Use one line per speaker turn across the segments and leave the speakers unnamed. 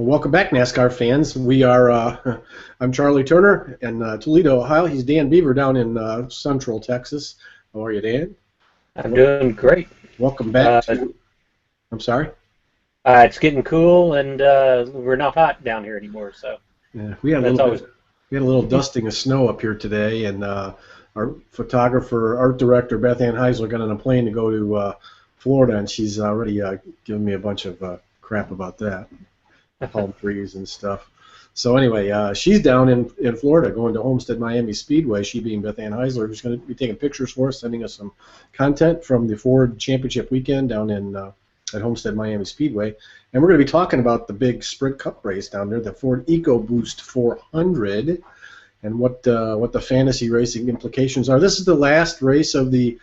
Well, welcome back, NASCAR fans. I'm Charlie Turner in Toledo, Ohio. He's Dan Beaver down in Central Texas. How are you, Dan?
I'm doing great.
Welcome back to. I'm sorry.
It's getting cool, and we're not hot down here anymore. So
Yeah,
that's always.
we had a little dusting of snow up here today, and our photographer, art director Beth Ann Heisler got on a plane to go to Florida, and she's already given me a bunch of crap about that. Palm trees and stuff. So anyway, she's down in Florida going to Homestead-Miami Speedway, she being Beth Ann Heisler, who's going to be taking pictures for us, sending us some content from the Ford Championship weekend down in at Homestead-Miami Speedway. And we're going to be talking about the big Sprint Cup race down there, the Ford EcoBoost 400, and what the fantasy racing implications are. This is the last race of the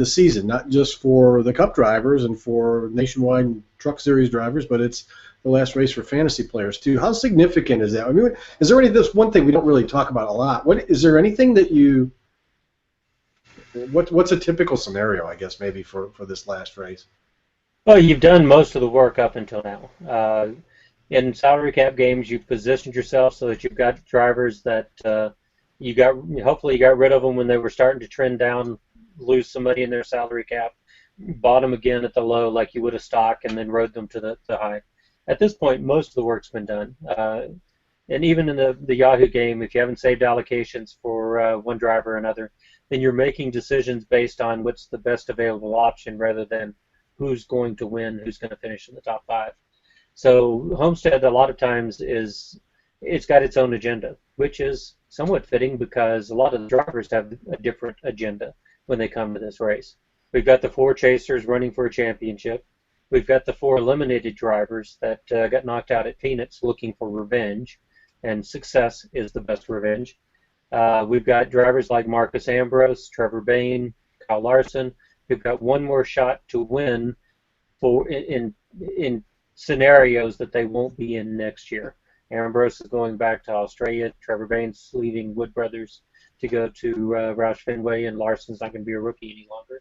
season, not just for the Cup drivers and for Nationwide Truck Series drivers, but it's the last race for fantasy players too. How significant is that? I mean, is there this one thing we don't really talk about a lot? Is there anything that you? What's a typical scenario? I guess maybe for this last race.
Well, you've done most of the work up until now. In salary cap games, you've positioned yourself so that you've got drivers that hopefully you got rid of them when they were starting to trend down, lose somebody in their salary cap, bought them again at the low like you would a stock, and then rode them to the high. At this point, most of the work's been done. And even in the Yahoo game, if you haven't saved allocations for one driver or another, then you're making decisions based on what's the best available option rather than who's going to win, who's going to finish in the top 5. So Homestead, a lot of times, it's got its own agenda, which is somewhat fitting because a lot of the drivers have a different agenda when they come to this race. We've got the 4 chasers running for a championship. We've got the 4 eliminated drivers that got knocked out at Phoenix looking for revenge, and success is the best revenge. We've got drivers like Marcus Ambrose, Trevor Bayne, Kyle Larson, who've got one more shot to win in scenarios that they won't be in next year. Ambrose is going back to Australia. Trevor Bayne's leaving Wood Brothers to go to Roush Fenway, and Larson's not going to be a rookie any longer.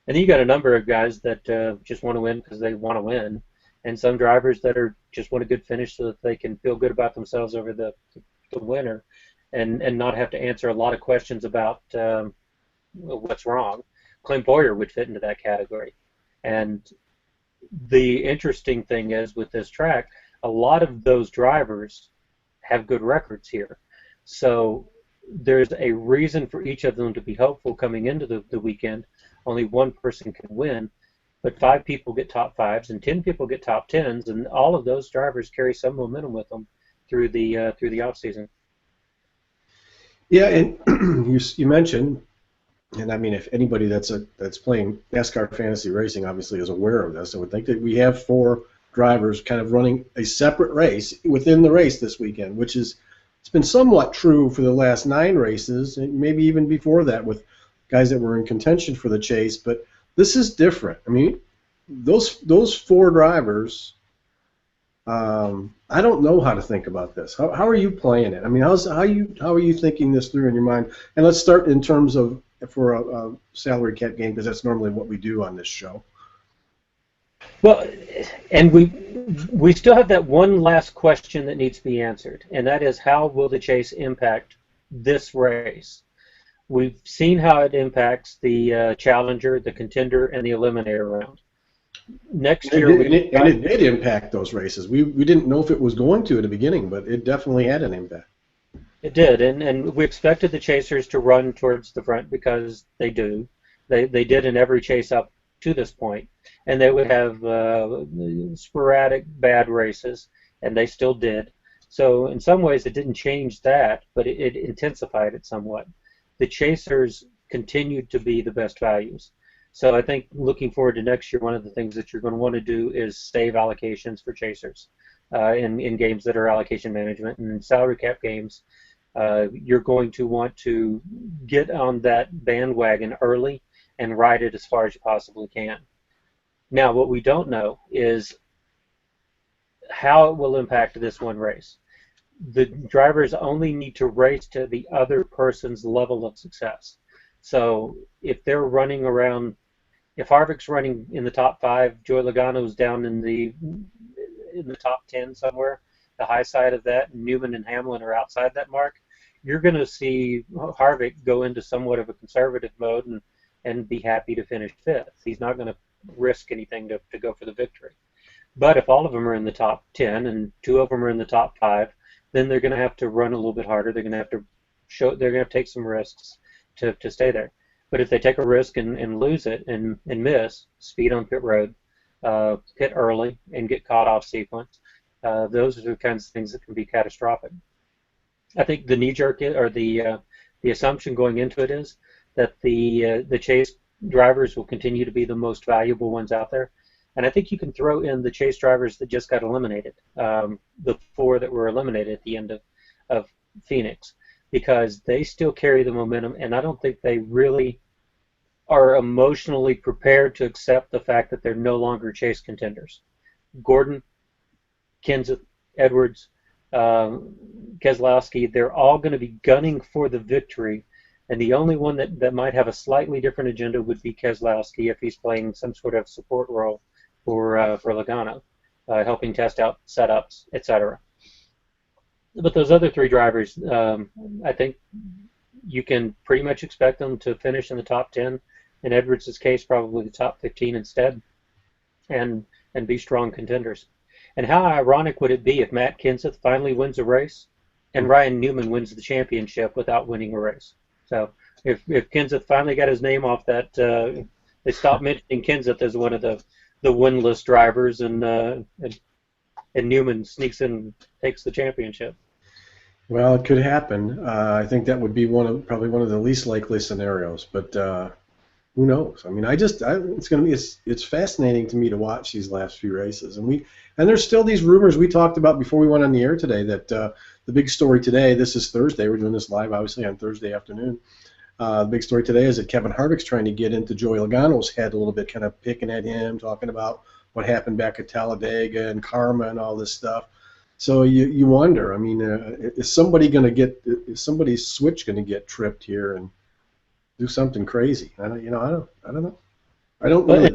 And then you got a number of guys that just want to win because they want to win, and some drivers that just want a good finish so that they can feel good about themselves over the winner, and not have to answer a lot of questions about what's wrong. Clint Boyer would fit into that category. And the interesting thing is with this track, a lot of those drivers have good records here. So there's a reason for each of them to be hopeful coming into the weekend. Only one person can win, but 5 people get top 5s and 10 people get top 10s, and all of those drivers carry some momentum with them through the off season.
Yeah, and you mentioned, and I mean, if anybody that's playing NASCAR fantasy racing obviously is aware of this, I would think that we have 4 drivers kind of running a separate race within the race this weekend, which it's been somewhat true for the last 9 races, and maybe even before that with guys that were in contention for the chase, but this is different. I mean, those 4 drivers, I don't know how to think about this. How are you playing it? I mean, how are you thinking this through in your mind? And let's start in terms of for a salary cap game, because that's normally what we do on this show.
Well, and we still have that one last question that needs to be answered, and that is, how will the chase impact this race? We've seen how it impacts the Challenger, the Contender, and the Eliminator round. Next year,
it did impact those races. We didn't know if it was going to at the beginning, but it definitely had an impact.
It did, and we expected the chasers to run towards the front because they do. They did in every chase up to this point, and they would have sporadic bad races, and they still did. So in some ways, it didn't change that, but it intensified it somewhat. The chasers continued to be the best values. So I think looking forward to next year, one of the things that you're going to want to do is save allocations for chasers in games that are allocation management. And in salary cap games, you're going to want to get on that bandwagon early and ride it as far as you possibly can. Now, what we don't know is how it will impact this one race. The drivers only need to race to the other person's level of success. So if they're running around, if Harvick's running in the top 5, Joey Logano's down in the top 10 somewhere, the high side of that, and Newman and Hamlin are outside that mark, you're going to see Harvick go into somewhat of a conservative mode and be happy to finish fifth. He's not going to risk anything to go for the victory. But if all of them are in the top 10 and two of them are in the top 5, then they're going to have to run a little bit harder. They're going to have to they're going to take some risks to stay there. But if they take a risk and lose it and miss, speed on pit road, pit early and get caught off sequence, those are the kinds of things that can be catastrophic. I think the knee-jerk or the assumption going into it is that the chase drivers will continue to be the most valuable ones out there. And I think you can throw in the chase drivers that just got eliminated, the 4 that were eliminated at the end of Phoenix, because they still carry the momentum, and I don't think they really are emotionally prepared to accept the fact that they're no longer chase contenders. Gordon, Kenseth, Edwards, Keselowski, they're all going to be gunning for the victory, and the only one that might have a slightly different agenda would be Keselowski if he's playing some sort of support role for Logano, helping test out setups, etc. But those other 3 drivers, I think you can pretty much expect them to finish in the top 10. In Edwards' case, probably the top 15 instead, and be strong contenders. And how ironic would it be if Matt Kenseth finally wins a race and Ryan Newman wins the championship without winning a race? So if Kenseth finally got his name off that, they stopped mentioning Kenseth as one of the winless drivers, and Newman sneaks in and takes the championship.
Well, it could happen. I think that would be probably one of the least likely scenarios, but who knows? I mean, it's fascinating to me to watch these last few races, and there's still these rumors we talked about before we went on the air today that the big story today. This is Thursday. We're doing this live, obviously, on Thursday afternoon. The big story today is that Kevin Harvick's trying to get into Joey Logano's head a little bit, kind of picking at him, talking about what happened back at Talladega and karma and all this stuff. So you wonder. I mean, is somebody's switch going to get tripped here and do something crazy? I don't know. I don't know.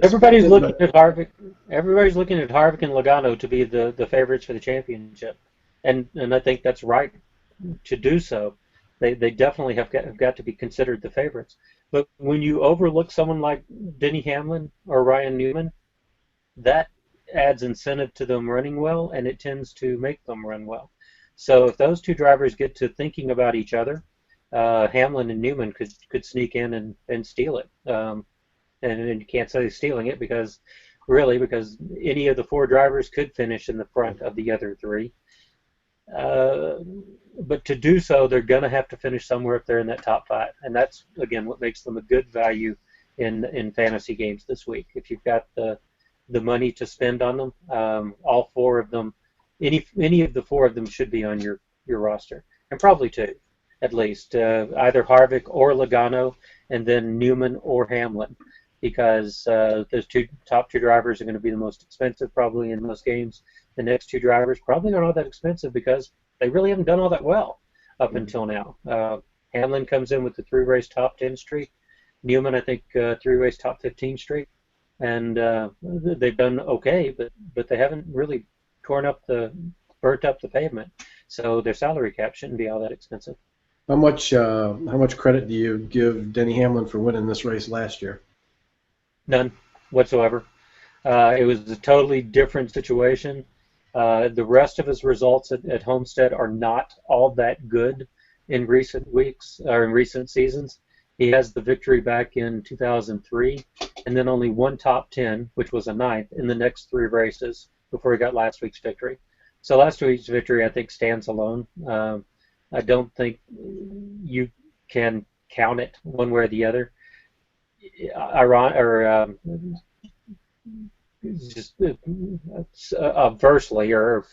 Everybody's looking at Harvick. Everybody's looking at Harvick and Logano to be the favorites for the championship, and I think that's right to do so. They definitely have got to be considered the favorites. But when you overlook someone like Denny Hamlin or Ryan Newman, that adds incentive to them running well, and it tends to make them run well. So if those 2 drivers get to thinking about each other, Hamlin and Newman could sneak in and steal it. And you can't say stealing it because any of the 4 drivers could finish in the front of the other 3. But to do so, they're going to have to finish somewhere up there in that top 5, and that's again what makes them a good value in fantasy games this week. If you've got the money to spend on them, all 4 of them, any of the 4 of them should be on your roster, and probably 2 at least, either Harvick or Logano, and then Newman or Hamlin, because those top two drivers are going to be the most expensive probably in most games. The next 2 drivers probably aren't all that expensive because they really haven't done all that well up until now. Hamlin comes in with the 3-race top 10 streak. Newman, I think, 3-race top 15 streak. And they've done okay, but they haven't really burnt up the pavement. So their salary cap shouldn't be all that expensive.
How much credit do you give Denny Hamlin for winning this race last year?
None whatsoever. It was a totally different situation. The rest of his results at Homestead are not all that good in recent weeks or in recent seasons. He has the victory back in 2003, and then only 1 top 10, which was a 9th, in the next 3 races before he got last week's victory. So last week's victory, I think, stands alone. I don't think you can count it one way or the other. Just adversely or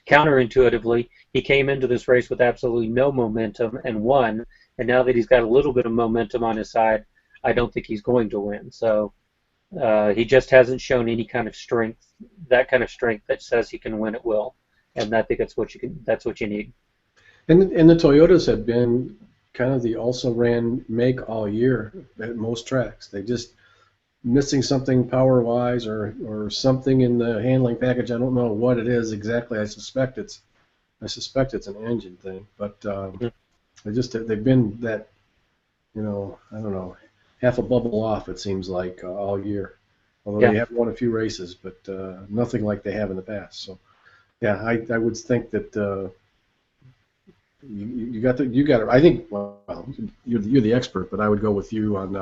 counterintuitively, he came into this race with absolutely no momentum and won. And now that he's got a little bit of momentum on his side, I don't think he's going to win. So he just hasn't shown any kind of strength, that kind of strength that says he can win at will. And I think that's what you need.
And the Toyotas have been kind of the also-ran make all year at most tracks. They just missing something power-wise or something in the handling package. I don't know what it is exactly. I suspect it's I suspect it's an engine thing, but they've been that, I don't know, half a bubble off, it seems like, all year. Although
Yeah.
they have won a few races, but nothing like they have in the past. So yeah, I would think that you got it. I think, well, you're the expert, but I would go with you on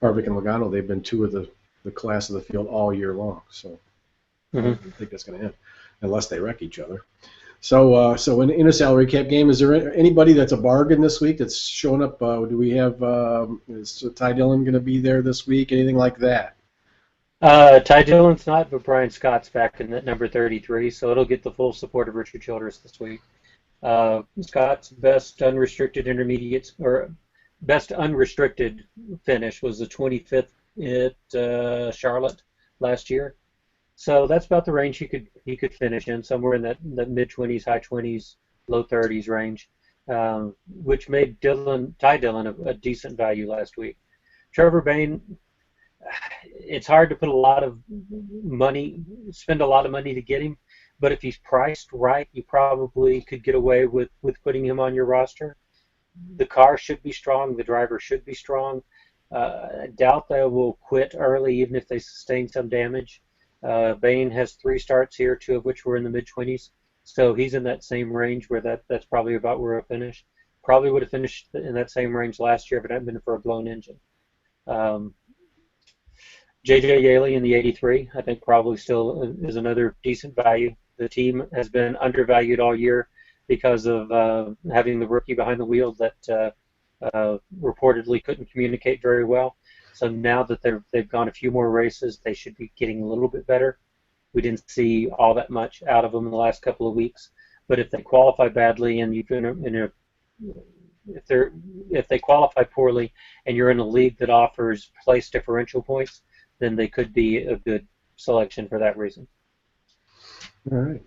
Harvick and Logano. They've been two of the class of the field all year long. So I
Hmm.
don't think that's going to end unless they wreck each other. So in a salary cap game, is there anybody that's a bargain this week that's showing up? Do we have is Ty Dillon going to be there this week? Anything like that?
Ty Dillon's not, but Brian Scott's back in at number 33, so it'll get the full support of Richard Childress this week. Scott's best unrestricted intermediates or best unrestricted finish was the 25th at Charlotte last year. So that's about the range he could finish in, somewhere in that mid 20s, high 20s, low 30s range, which made Ty Dillon a decent value last week. Trevor Bayne, it's hard to put a lot of money, spend a lot of money to get him, but if he's priced right, you probably could get away with putting him on your roster. The car should be strong, the driver should be strong. I doubt they will quit early, even if they sustain some damage. Bain has 3 starts here, 2 of which were in the mid 20s, so he's in that same range where that's probably about where he'll finish. Probably would have finished in that same range last year if it hadn't been for a blown engine. Um, JJ Yaley in the 83, I think probably still is another decent value. The team has been undervalued all year because of having the rookie behind the wheel that reportedly couldn't communicate very well. So now that they've gone a few more races, they should be getting a little bit better. We didn't see all that much out of them in the last couple of weeks, but if they qualify badly and if they qualify poorly and you're in a league that offers place differential points, then they could be a good selection for that reason.
All right.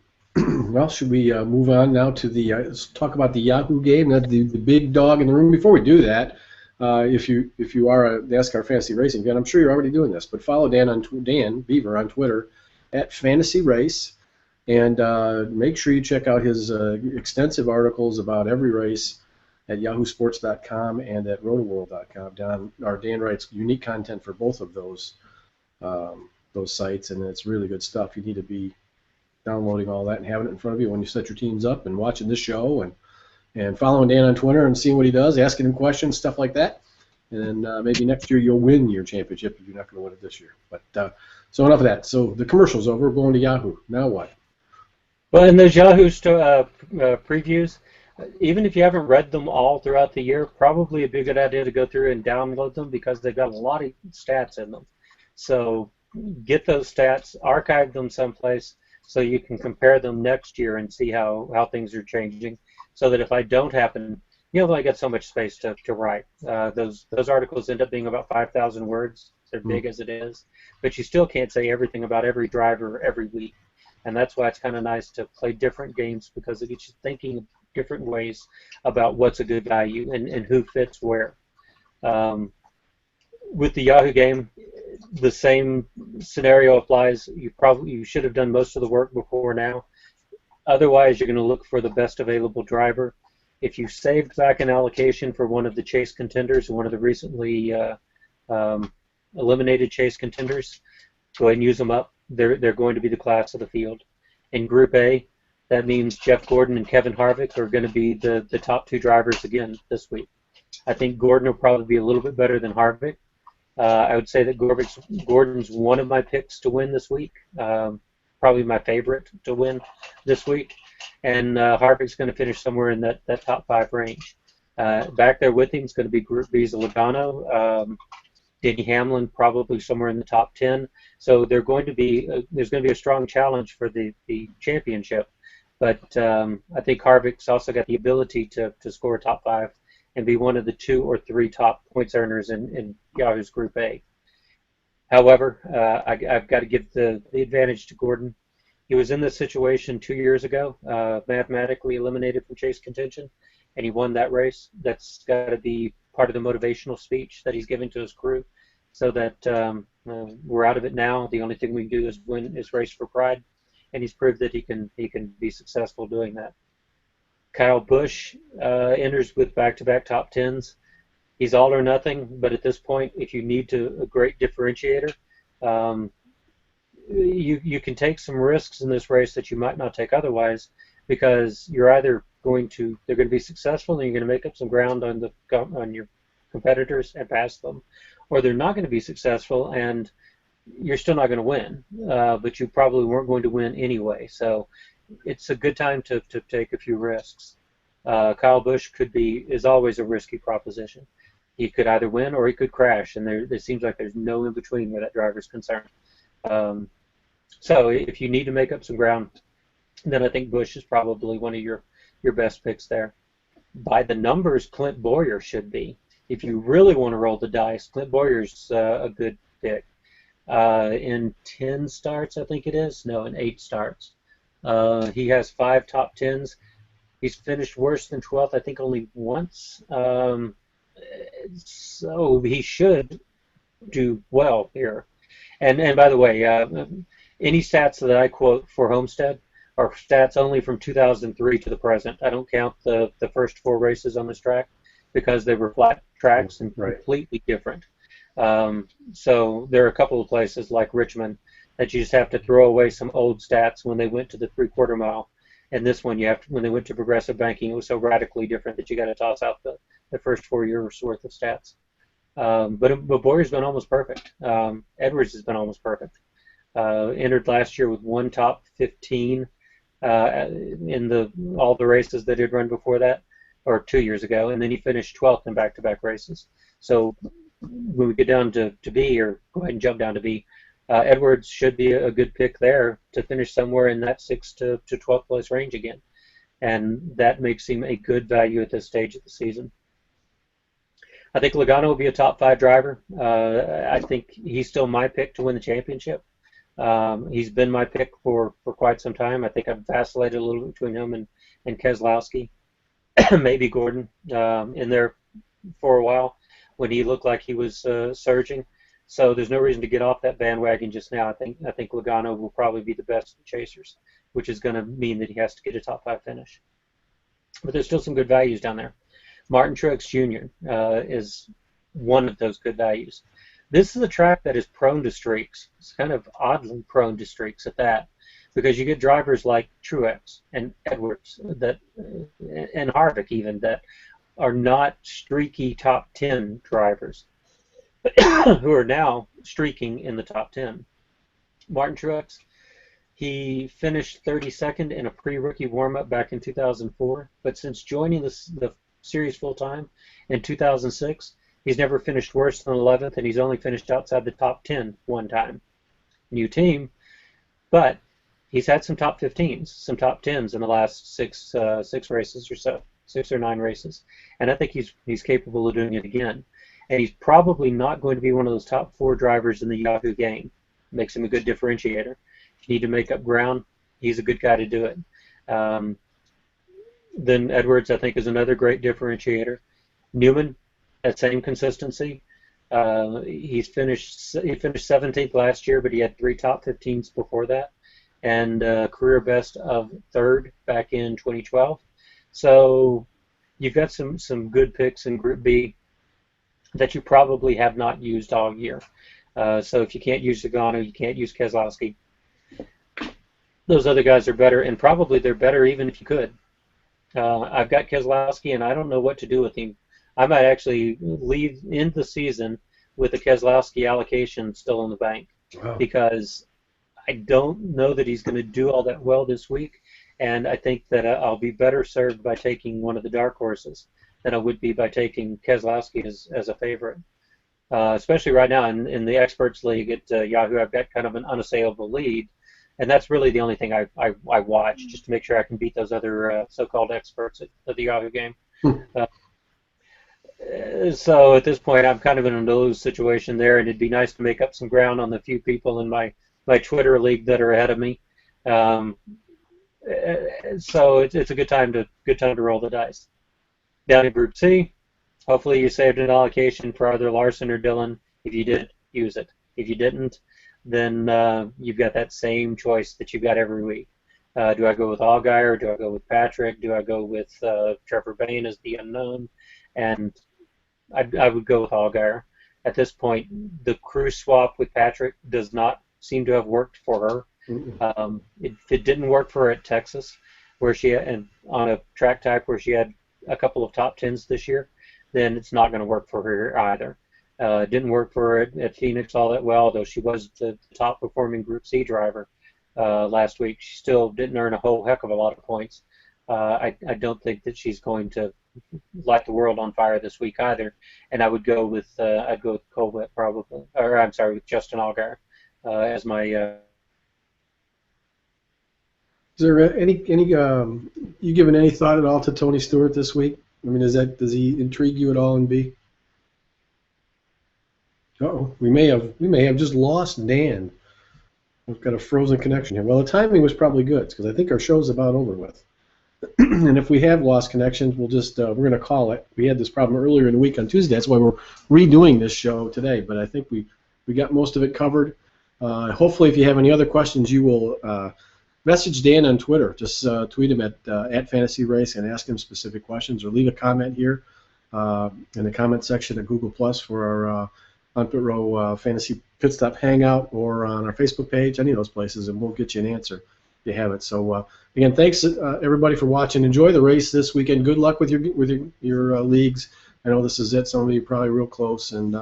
Well, should we move on now to let's talk about the Yahoo game, the big dog in the room. Before we do that, if you are a NASCAR Fantasy Racing fan, I'm sure you're already doing this, but follow Dan Beaver on Twitter at Fantasy Race, and make sure you check out his extensive articles about every race at yahoosports.com and at rotoworld.com. Dan writes unique content for both of those sites, and it's really good stuff. You need to be downloading all that and having it in front of you when you set your teams up and watching this show and following Dan on Twitter and seeing what he does, asking him questions, stuff like that. And then maybe next year you'll win your championship if you're not going to win it this year. But so enough of that. So the commercial's over. We're going to Yahoo. Now what?
Well, in those Yahoo previews, even if you haven't read them all throughout the year, probably a good idea to go through and download them because they've got a lot of stats in them. So get those stats, archive them someplace so you can compare them next year and see how things are changing, so that if I don't happen, I got so much space to write. Those articles end up being about 5,000 words. They're big as it is, but you still can't say everything about every driver every week, and that's why it's kind of nice to play different games because it gets you thinking different ways about what's a good value and who fits where. With the Yahoo game, the same scenario applies. You should have done most of the work before now. Otherwise, you're going to look for the best available driver. If you saved back an allocation for one of the chase contenders, one of the recently eliminated chase contenders, go ahead and use them up. They're going to be the class of the field. In Group A, that means Jeff Gordon and Kevin Harvick are going to be the top 2 drivers again this week. I think Gordon will probably be a little bit better than Harvick. I would say that Gordon's one of my picks to win this week, probably my favorite to win this week, and Harvick's going to finish somewhere in that top 5 range. Back there with him is going to be Group B's Logano, Denny Hamlin probably somewhere in the top 10. So there's going to be a strong challenge for the championship, but I think Harvick's also got the ability to score a top 5 and be one of the 2 or 3 top points earners in Yahoo's Group A. However, I've got to give the advantage to Gordon. He was in this situation 2 years ago, mathematically eliminated from chase contention, and he won that race. That's got to be part of the motivational speech that he's giving to his crew, so that we're out of it now. The only thing we can do is race for pride, and he's proved that he can be successful doing that. Kyle Busch enters with back-to-back top tens. He's all or nothing, but at this point, if you need a great differentiator, um, you can take some risks in this race that you might not take otherwise, because you're either they're going to be successful and you're going to make up some ground on your competitors and pass them, or they're not going to be successful and you're still not going to win, but you probably weren't going to win anyway. So it's a good time to take a few risks. Kyle Busch is always a risky proposition. He could either win or he could crash, and there seems like there's no in between where that driver's concerned. So if you need to make up some ground, then I think Busch is probably one of your best picks there. By the numbers, Clint Bowyer should be. If you really want to roll the dice, Clint Bowyer's a good pick. In 10 starts, I think it is. No, in 8 starts. He has 5 top 10s. He's finished worse than 12th, I think, only once. So he should do well here. And by the way, any stats that I quote for Homestead are stats only from 2003 to the present. I don't count the first 4 races on this track because they were flat tracks and completely different. So there are a couple of places like Richmond that you just have to throw away some old stats when they went to the 3/4 mile. And this one, when they went to progressive banking, it was so radically different that you got to toss out the first 4 years worth of stats. But Bowyer's been almost perfect. Edwards has been almost perfect. Entered last year with 1 top 15 in all the races that he'd run before that, or 2 years ago, and then he finished 12th in back-to-back races. So when we get down to B, or go ahead and jump down to B, Edwards should be a good pick there to finish somewhere in that 6th to 12th place range again, and that makes him a good value at this stage of the season. I think Logano will be a top 5 driver. I think he's still my pick to win the championship. He's been my pick for quite some time. I think I've vacillated a little bit between him and Keselowski, maybe Gordon in there for a while when he looked like he was surging. So there's no reason to get off that bandwagon just now. I think Logano will probably be the best of the chasers, which is going to mean that he has to get a top 5 finish. But there's still some good values down there. Martin Truex Jr. Is one of those good values. This is a track that is prone to streaks. It's kind of oddly prone to streaks at that, because you get drivers like Truex and Edwards and Harvick even that are not streaky top 10 drivers, who are now streaking in the top 10. Martin Truex, he finished 32nd in a pre-rookie warm-up back in 2004, but since joining the series full-time in 2006, he's never finished worse than 11th, and he's only finished outside the top 10 one time. New team, but he's had some top 15s, some top 10s in the last six races or so, 6 or 9 races, and I think he's capable of doing it again. And he's probably not going to be one of those top 4 drivers in the Yahoo game. Makes him a good differentiator. If you need to make up ground, he's a good guy to do it. Then Edwards, I think, is another great differentiator. Newman, that same consistency. He finished 17th last year, but he had 3 top 15s before that, and career best of 3rd back in 2012. So you've got some good picks in Group B that you probably have not used all year. So if you can't use Logano, you can't use Keselowski. Those other guys are better, and probably they're better even if you could. I've got Keselowski, and I don't know what to do with him. I might actually end the season with the Keselowski allocation still in the bank. Wow. Because I don't know that he's going to do all that well this week, and I think that I'll be better served by taking one of the dark horses than I would be by taking Keselowski as a favorite. Especially right now in the Experts League at Yahoo, I've got kind of an unassailable lead, and that's really the only thing I watch, just to make sure I can beat those other so-called experts at the Yahoo game. So at this point, I'm kind of in a no-lose situation there, and it'd be nice to make up some ground on the few people in my Twitter league that are ahead of me. So it's a good time to roll the dice. Down in Group C, hopefully you saved an allocation for either Larson or Dillon. If you did, use it. If you didn't, then you've got that same choice that you've got every week. Do I go with Allgaier? Do I go with Patrick? Do I go with Trevor Bayne as the unknown? And I would go with Allgaier. At this point, the crew swap with Patrick does not seem to have worked for her. It didn't work for her at Texas, where she and on a track type where she had a couple of top tens this year, then it's not going to work for her either. It didn't work for her at Phoenix all that well, though she was the top performing Group C driver last week. She still didn't earn a whole heck of a lot of points. I don't think that she's going to light the world on fire this week either. And I would go with Colbert probably, or I'm sorry, with Justin Allgaier as my.
Is there any you given any thought at all to Tony Stewart this week? I mean, does he intrigue you at all in B? Uh-oh, we may have just lost Dan. We've got a frozen connection here. Well, the timing was probably good because I think our show's about over with. And if we have lost connections, we'll just we're going to call it. We had this problem earlier in the week on Tuesday. That's why we're redoing this show today. But I think we got most of it covered. Hopefully, if you have any other questions, you will message Dan on Twitter. Just tweet him at Fantasy Race and ask him specific questions, or leave a comment here in the comment section at Google Plus for our On Pit Row Fantasy Pit Stop Hangout, or on our Facebook page, any of those places, and we'll get you an answer if you have it. So again, thanks everybody for watching. Enjoy the race this weekend. Good luck with your leagues. I know this is it. Some of you are probably real close, and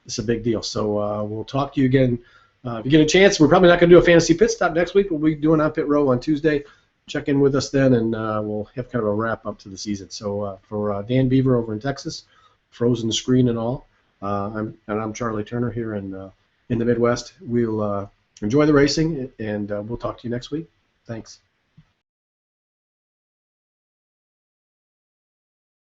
it's a big deal. So we'll talk to you again if you get a chance. We're probably not going to do a fantasy pit stop next week. We'll be doing On Pit Row on Tuesday. Check in with us then, and we'll have kind of a wrap up to the season. So for Dan Beaver over in Texas, frozen screen and all, I'm Charlie Turner here in the Midwest. We'll enjoy the racing, and we'll talk to you next week. Thanks.